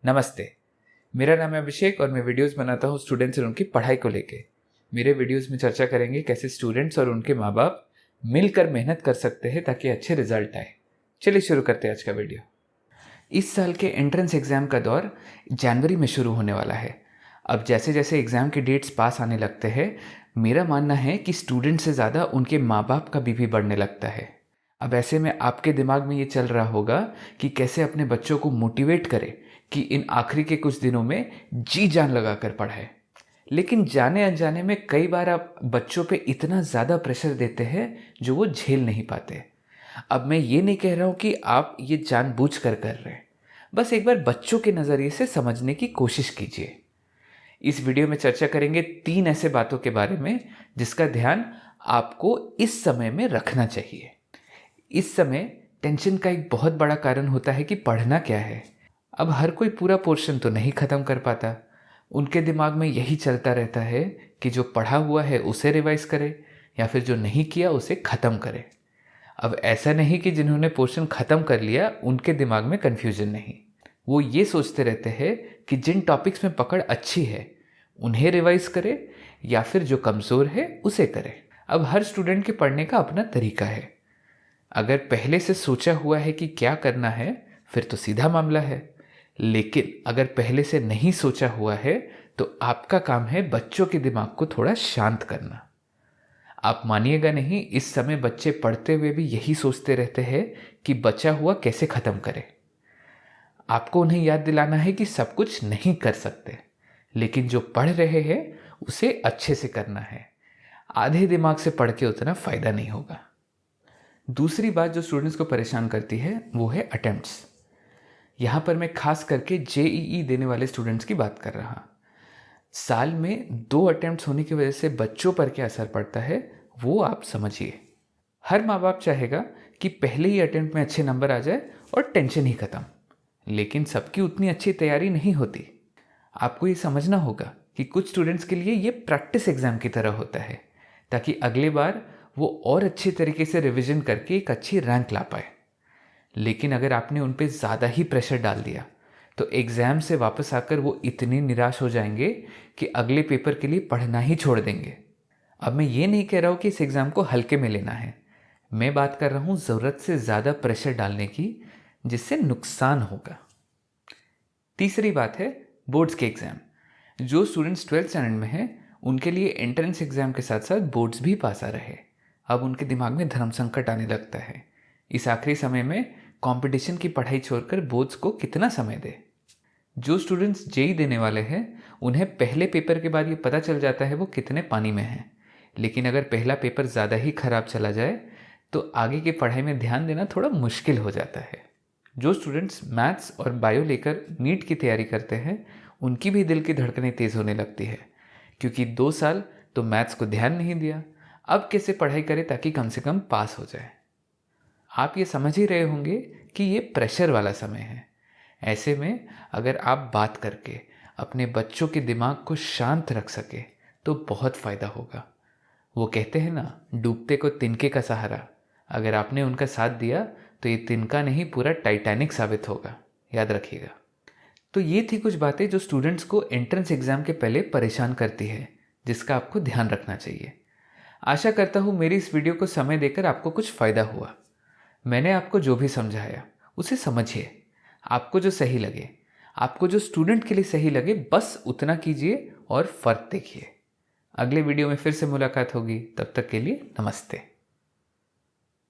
नमस्ते, मेरा नाम है अभिषेक और मैं वीडियोस बनाता हूँ स्टूडेंट्स और उनकी पढ़ाई को लेके। मेरे वीडियोस में चर्चा करेंगे कैसे स्टूडेंट्स और उनके माँ बाप मिलकर मेहनत कर सकते हैं ताकि अच्छे रिजल्ट आए। चलिए शुरू करते हैं आज का वीडियो। इस साल के एंट्रेंस एग्ज़ाम का दौर जनवरी में शुरू होने वाला है। अब जैसे जैसे एग्ज़ाम के डेट्स पास आने लगते हैं, मेरा मानना है कि स्टूडेंट से ज़्यादा उनके माँ बाप का बीपी बढ़ने लगता है। अब ऐसे में आपके दिमाग में ये चल रहा होगा कि कैसे अपने बच्चों को मोटिवेट करें कि इन आखिरी के कुछ दिनों में जी जान लगा कर पढ़ाएं। लेकिन जाने अनजाने में कई बार आप बच्चों पे इतना ज़्यादा प्रेशर देते हैं जो वो झेल नहीं पाते। अब मैं ये नहीं कह रहा हूँ कि आप ये जानबूझ कर रहे हैं, बस एक बार बच्चों के नज़रिए से समझने की कोशिश कीजिए। इस वीडियो में चर्चा करेंगे 3 ऐसे बातों के बारे में जिसका ध्यान आपको इस समय में रखना चाहिए। इस समय टेंशन का एक बहुत बड़ा कारण होता है कि पढ़ना क्या है। अब हर कोई पूरा पोर्शन तो नहीं ख़त्म कर पाता। उनके दिमाग में यही चलता रहता है कि जो पढ़ा हुआ है उसे रिवाइज करे या फिर जो नहीं किया उसे ख़त्म करे। अब ऐसा नहीं कि जिन्होंने पोर्शन ख़त्म कर लिया उनके दिमाग में कन्फ्यूजन नहीं, वो ये सोचते रहते हैं कि जिन टॉपिक्स में पकड़ अच्छी है उन्हें रिवाइज करे या फिर जो कमज़ोर है उसे करे। अब हर स्टूडेंट के पढ़ने का अपना तरीका है। अगर पहले से सोचा हुआ है कि क्या करना है फिर तो सीधा मामला है, लेकिन अगर पहले से नहीं सोचा हुआ है तो आपका काम है बच्चों के दिमाग को थोड़ा शांत करना। आप मानिएगा नहीं, इस समय बच्चे पढ़ते हुए भी यही सोचते रहते हैं कि बचा हुआ कैसे ख़त्म करें। आपको उन्हें याद दिलाना है कि सब कुछ नहीं कर सकते, लेकिन जो पढ़ रहे हैं उसे अच्छे से करना है। आधे दिमाग से पढ़ के उतना फ़ायदा नहीं होगा। दूसरी बात जो स्टूडेंट्स को परेशान करती है वो है अटेम्प्ट्स। यहाँ पर मैं खास करके जेईई देने वाले स्टूडेंट्स की बात कर रहा। साल में 2 अटेम्प्ट्स होने की वजह से बच्चों पर क्या असर पड़ता है वो आप समझिए। हर माँ बाप चाहेगा कि पहले ही अटेम्प्ट में अच्छे नंबर आ जाए और टेंशन ही ख़त्म, लेकिन सबकी उतनी अच्छी तैयारी नहीं होती। आपको ये समझना होगा कि कुछ स्टूडेंट्स के लिए ये प्रैक्टिस एग्ज़ाम की तरह होता है ताकि अगले बार वो और अच्छे तरीके से रिवीजन करके एक अच्छी रैंक ला पाए। लेकिन अगर आपने उन पे ज़्यादा ही प्रेशर डाल दिया तो एग्ज़ाम से वापस आकर वो इतने निराश हो जाएंगे कि अगले पेपर के लिए पढ़ना ही छोड़ देंगे। अब मैं ये नहीं कह रहा हूँ कि इस एग्ज़ाम को हल्के में लेना है, मैं बात कर रहा हूँ ज़रूरत से ज़्यादा प्रेशर डालने की जिससे नुकसान होगा। तीसरी बात है बोर्ड्स के एग्ज़ाम। जो स्टूडेंट्स 12th स्टैंडर्ड में हैं उनके लिए एंट्रेंस एग्ज़ाम के साथ साथ बोर्ड्स भी पास आ रहे। अब उनके दिमाग में धर्म संकट आने लगता है। इस आखिरी समय में कंपटीशन की पढ़ाई छोड़कर बोर्ड्स को कितना समय दे। जो स्टूडेंट्स जेई देने वाले हैं उन्हें पहले पेपर के बाद ये पता चल जाता है वो कितने पानी में हैं, लेकिन अगर पहला पेपर ज़्यादा ही ख़राब चला जाए तो आगे की पढ़ाई में ध्यान देना थोड़ा मुश्किल हो जाता है। जो स्टूडेंट्स मैथ्स और बायो लेकर नीट की तैयारी करते हैं उनकी भी दिल की धड़कनें तेज़ होने लगती है, क्योंकि 2 साल तो मैथ्स को ध्यान नहीं दिया, अब कैसे पढ़ाई करें ताकि कम से कम पास हो जाए। आप ये समझ ही रहे होंगे कि ये प्रेशर वाला समय है। ऐसे में अगर आप बात करके अपने बच्चों के दिमाग को शांत रख सके तो बहुत फ़ायदा होगा। वो कहते हैं ना, डूबते को तिनके का सहारा। अगर आपने उनका साथ दिया तो ये तिनका नहीं पूरा टाइटैनिक साबित होगा, याद रखिएगा। तो ये थी कुछ बातें जो स्टूडेंट्स को एंट्रेंस एग्ज़ाम के पहले परेशान करती है, जिसका आपको ध्यान रखना चाहिए। आशा करता हूँ मेरी इस वीडियो को समय देकर आपको कुछ फ़ायदा हुआ। मैंने आपको जो भी समझाया उसे समझिए, आपको जो सही लगे, आपको जो स्टूडेंट के लिए सही लगे बस उतना कीजिए और फ़र्क देखिए। अगले वीडियो में फिर से मुलाकात होगी, तब तक के लिए नमस्ते।